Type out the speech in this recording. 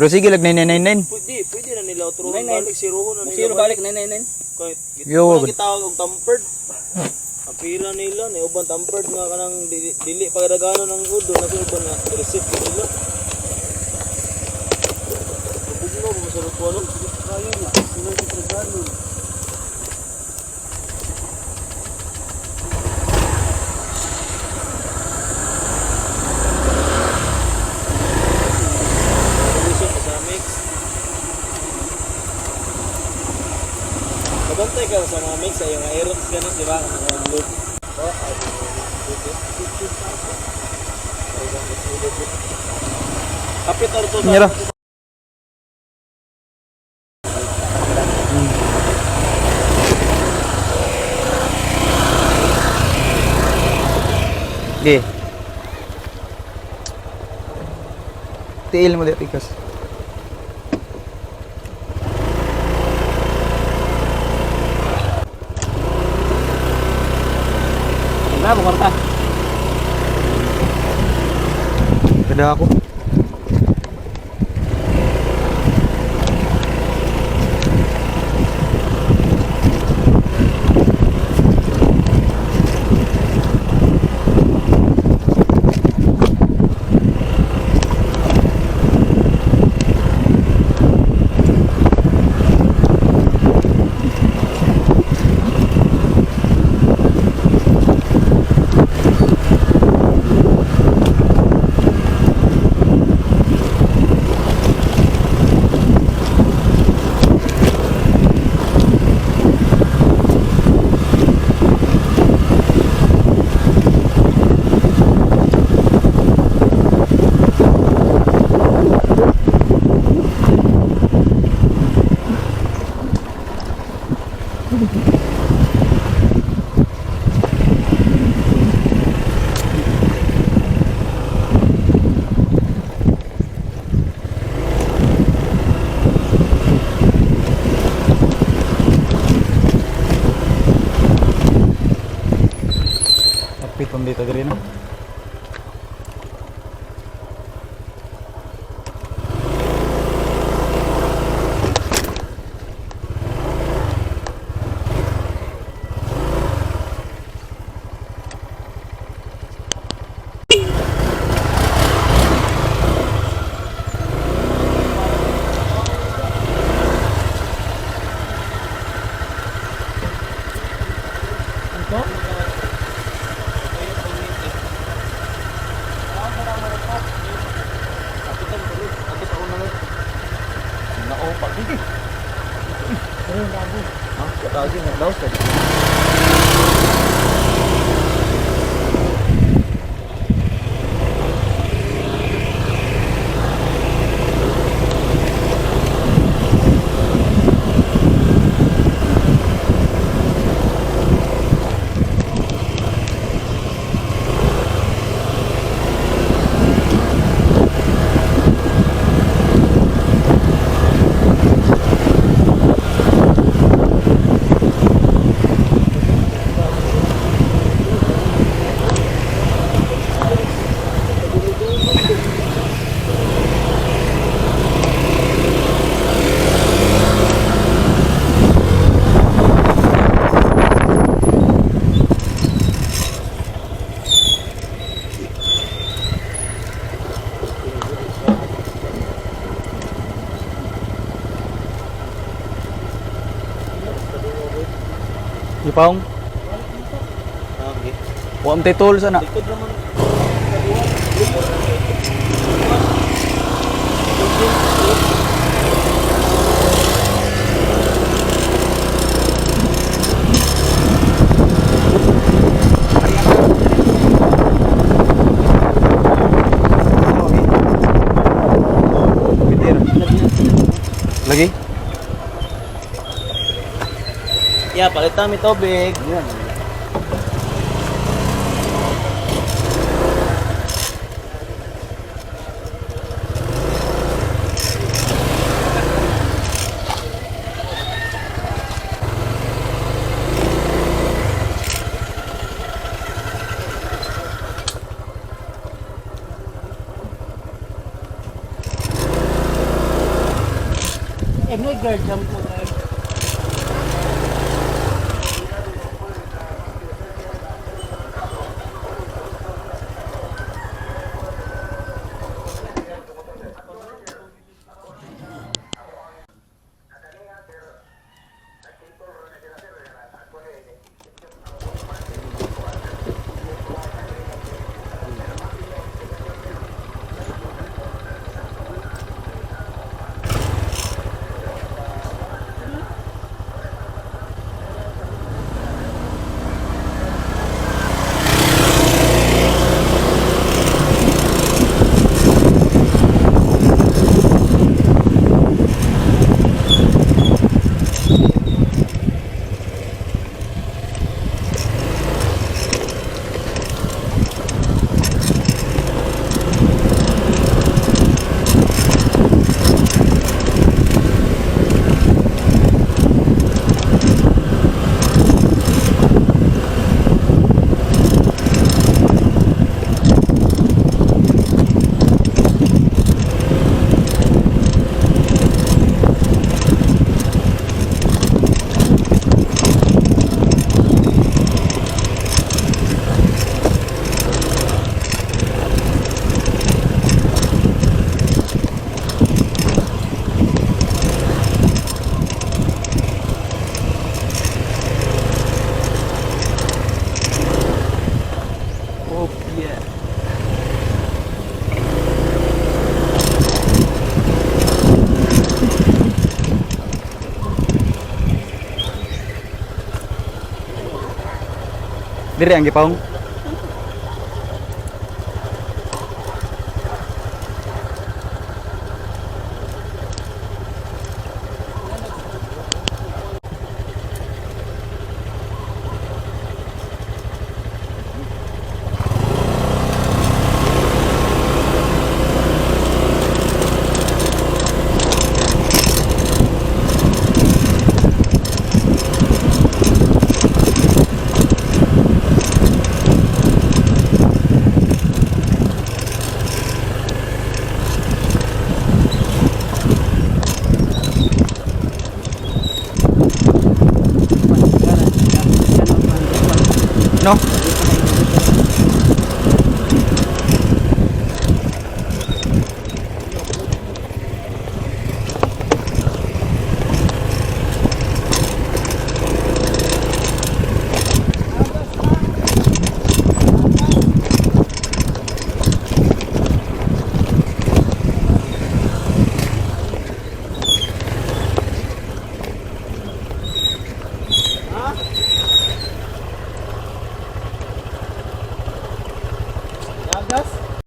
Pero sige, lag 999. Pwede na nila uturuan balik, siroho na nila. Zero balik 999. Kahit Yo. kita kitawag og tampered. Ang pira nila, na uban tampered nga kanang dili pagdagano ng udo na uban na receipt nila. Bugno mo sa lupo ano? Kaya na, sila yung regalo. Kabantay ka sa mga mix ay yung Aerox ganun, di ba? Ang loop. Kapital to Nyara. Di. Tiil mo dito, ikas. Na, bukarta. Kada ako. Pitong dito diri no. Ipaong. Okay. Wa am tol sana. Likod naman. Lagi? Yeah, palitan mi tubig. Yan. Emily guard jump po. Diri ang gipaong. No?